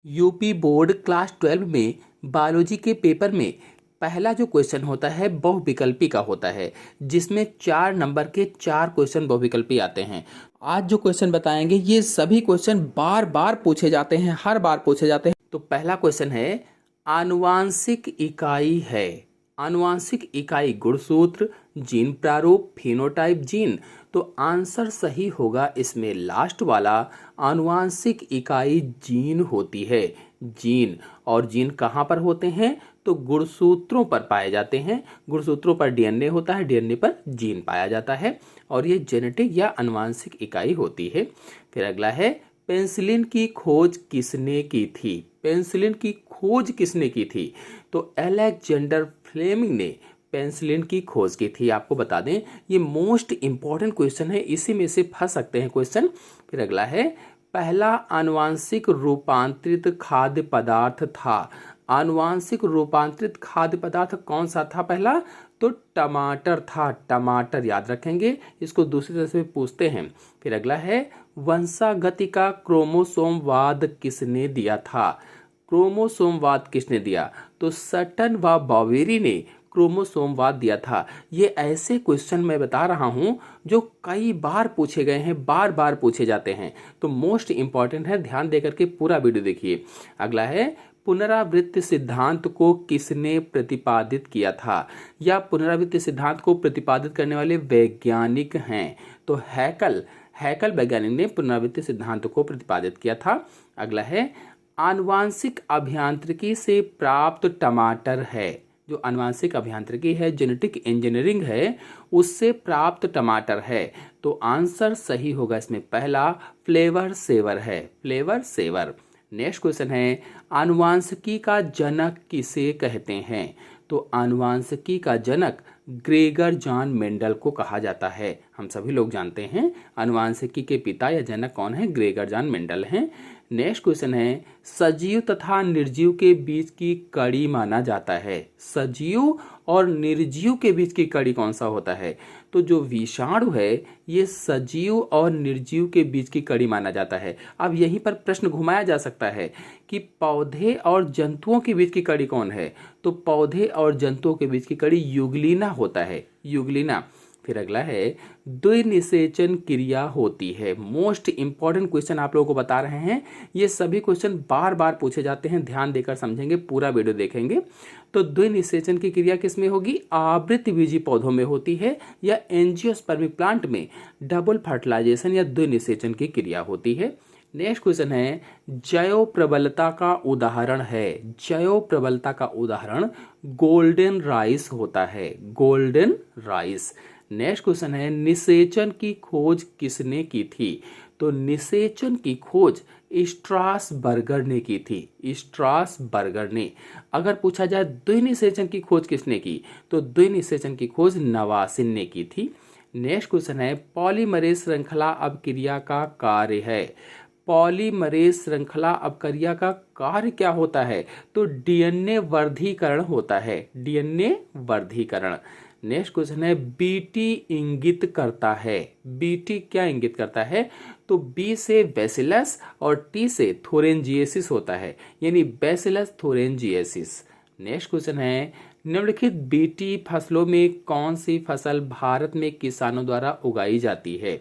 UP board class 12 में biology के paper में पहला जो क्वेश्चन होता है बहुविकल्पी का होता है, जिसमें 4 नंबर के 4 क्वेश्चन बहुविकल्पी आते हैं। आज जो क्वेश्चन बताएंगे ये सभी क्वेश्चन बार बार पूछे जाते हैं, हर बार पूछे जाते हैं। तो पहला क्वेश्चन है, आनुवांशिक इकाई है। आनुवांशिक इकाई गुणसूत्र, जीन प्रारूप, फिनोटाइप, जीन। तो आंसर सही होगा इसमें लास्ट वाला, आनुवांशिक इकाई जीन होती है। जीन। और जीन कहाँ पर होते हैं? तो गुणसूत्रों पर पाए जाते हैं। गुणसूत्रों पर डीएनए होता है, डीएनए पर जीन पाया जाता है और ये जेनेटिक या आनुवांशिक इकाई होती है। फिर अगला है, पेंसिलिन की खोज किसने की थी? पेंसिलिन की खोज किसने की थी? तो अलेक्जेंडर फ्लेमिंग ने पेंसिलिन की खोज की थी। आपको बता दें ये मोस्ट इंपॉर्टेंट क्वेश्चन है, इसी में से फंस सकते हैं क्वेश्चन। फिर अगला है, पहला आनुवांशिक रूपांतरित खाद्य पदार्थ था। आनुवांशिक रूपांतरित खाद्य पदार्थ कौन सा था पहला? तो टमाटर था। टमाटर याद रखेंगे, इसको दूसरी तरह से पूछते हैं। फिर अगला है, वंशागति का क्रोमोसोमवाद किसने दिया था? क्रोमोसोमवाद किसने दिया? तो सटन व बॉवेरी ने क्रोमोसोमवाद दिया था। ये ऐसे क्वेश्चन मैं बता रहा हूं जो कई बार पूछे गए हैं, बार बार पूछे जाते हैं, तो मोस्ट इंपॉर्टेंट है, ध्यान देकर के पूरा वीडियो देखिए। अगला है, पुनरावृत्ति सिद्धांत को किसने प्रतिपादित किया था? या पुनरावृत्ति सिद्धांत को प्रतिपादित करने वाले वैज्ञानिक हैं? तो हैकल वैज्ञानिक ने पुनरावृत्ति सिद्धांत को प्रतिपादित किया था। अगला है, आनुवांशिक अभियांत्रिकी से प्राप्त टमाटर है। जो आनुवांशिक अभियांत्रिकी है, जेनेटिक इंजीनियरिंग है, उससे प्राप्त टमाटर है। तो आंसर सही होगा इसमें पहला, फ्लेवर सेवर है। Flavour saver. नेक्स्ट क्वेश्चन है, आनुवांशिकी का जनक किसे कहते हैं? तो आनुवांशिकी का जनक ग्रेगर जॉन मेंडल को कहा जाता है। हम सभी लोग जानते हैं आनुवांशिकी के पिता या जनक कौन है? ग्रेगर जॉन मेंडल हैं। नेक्स्ट क्वेश्चन है, सजीव तथा निर्जीव के बीच की कड़ी माना जाता है। सजीव और निर्जीव के बीच की कड़ी कौन सा होता है? तो जो विषाणु है ये सजीव और निर्जीव के बीच की कड़ी माना जाता है। अब यहीं पर प्रश्न घुमाया जा सकता है कि पौधे और जंतुओं के बीच की कड़ी कौन है? तो पौधे और जंतुओं के बीच की कड़ी युगलीना होता है, युगलीना। फिर अगला है, द्विनिषेचन क्रिया होती है। मोस्ट इंपॉर्टेंट क्वेश्चन आप लोगों को बता रहे हैं, ये सभी क्वेश्चन बार बार पूछे जाते हैं, ध्यान देकर समझेंगे, पूरा वीडियो देखेंगे। तो द्विनिषेचन की क्रिया किसमें होगी? आवृतबीजी पौधों में होती है या एंजियोस्पर्मिक प्लांट में डबल फर्टिलाइजेशन या द्विनिषेचन की क्रिया होती है। नेक्स्ट क्वेश्चन है, जैव प्रबलता का उदाहरण है। जैव प्रबलता का उदाहरण गोल्डन राइस होता है, गोल्डन राइस। नेक्स्ट क्वेश्चन है, निषेचन की खोज किसने की थी? तो निषेचन की खोज स्ट्रासबर्गर ने की थी, स्ट्रासबर्गर ने। अगर पूछा जाए द्विनिषेचन की खोज किसने की? तो द्विनिषेचन की खोज नवासिन ने की थी। नेक्स्ट क्वेश्चन है, पॉलीमरेज श्रृंखला अपक्रिया का कार्य है। पॉलीमरेज श्रृंखला अपक्रिया का कार्य क्या होता है? तो डीएनए वर्धीकरण होता है, डीएनए वर्धीकरण। नेक्स्ट क्वेश्चन है, बीटी इंगित करता है। बीटी क्या इंगित करता है? तो बी से बैसिलस और टी से थोरेंजिएसिस होता है, यानी बैसिलस थोरेंजिएसिस। नेक्स्ट क्वेश्चन है, निम्नलिखित बीटी फसलों में कौन सी फसल भारत में किसानों द्वारा उगाई जाती है?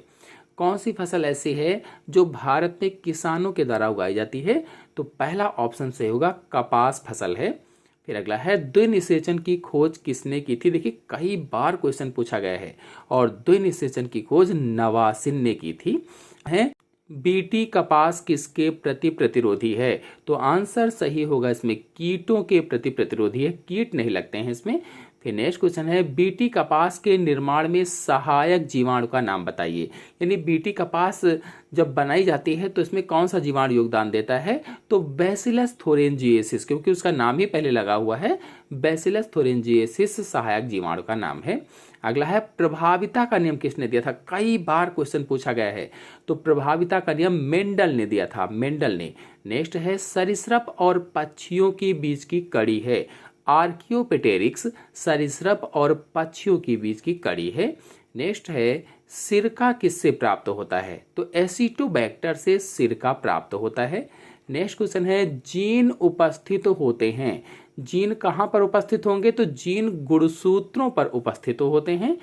कौन सी फसल ऐसी है जो भारत में किसानों के द्वारा उगाई जाती है? तो पहला ऑप्शन से होगा, कपास फसल है। फिर अगला है, द्विनिषेचन की खोज किसने की थी? देखिए कई बार क्वेश्चन पूछा गया है, और द्विनिषेचन की खोज नवासिन ने की थी। है बीटी कपास किसके प्रति प्रतिरोधी है? तो आंसर सही होगा इसमें कीटों के प्रति प्रतिरोधी है, कीट नहीं लगते हैं इसमें। फिर नेक्स्ट क्वेश्चन है, बीटी कपास के निर्माण में सहायक जीवाणु का नाम बताइए। यानी बीटी कपास जब बनाई जाती है तो इसमें कौन सा जीवाणु योगदान देता है? तो बैसिलस थोरेंजिएसिस, क्योंकि उसका नाम ही पहले लगा हुआ है, बैसिलस थोरेंजिएसिस सहायक जीवाणु का नाम है। अगला है, प्रभाविता का नियम किसने दिया था? कई बार क्वेश्चन पूछा गया है, तो प्रभाविता का नियम मेंडल ने दिया था, मेंडल ने। नेक्स्ट है, सरीसृप और पक्षियों के बीच की कड़ी है। आर्कियोपेटेरिक्स सरीसृप और पक्षियों के बीच की कड़ी है। नेक्स्ट है, सिरका किससे प्राप्त होता है? तो एसिटोबैक्टर से सिरका प्राप्त होता है। नेक्स्ट क्वेश्चन है जीन उपस्थित होते हैं। जीन कहाँ पर उपस्थित होंगे? तो जीन गुणसूत्रों पर उपस्थित होते हैं।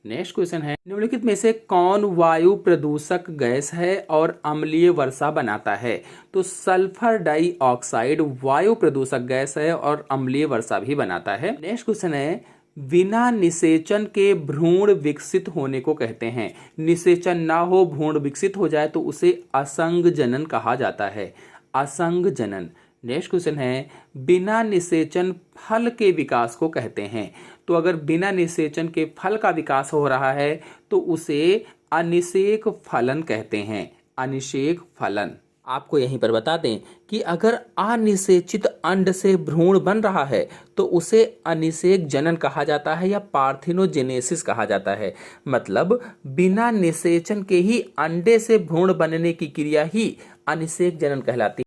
नेक्स्ट क्वेश्चन है निम्नलिखित में से कौन वायु प्रदूषक गैस है और अम्लीय वर्षा बनाता है? तो सल्फर डाइऑक्साइड वायु प्रदूषक गैस है और अम्लीय वर्षा भी बनाता है। नेक्स्ट क्वेश्चन है बिना निषेचन के भ्रूण विकसित होने को कहते हैं। निषेचन ना हो, भ्रूण विकसित हो जाए तो उसे असंग जनन कहा जाता है। असंग जनन। नेक्स्ट क्वेश्चन है बिना निषेचन फल के विकास को कहते हैं। तो अगर बिना निषेचन के फल का विकास हो रहा है तो उसे अनिषेक फलन कहते हैं। अनिषेक फलन। आपको यहीं पर बता दें कि अगर अनिषेचित अंड से भ्रूण बन रहा है तो उसे अनिषेक जनन कहा जाता है या पार्थिनोजेनेसिस कहा जाता है। मतलब बिना निषेचन के ही अंडे से भ्रूण बनने की क्रिया ही अनिषेक जनन कहलाती है।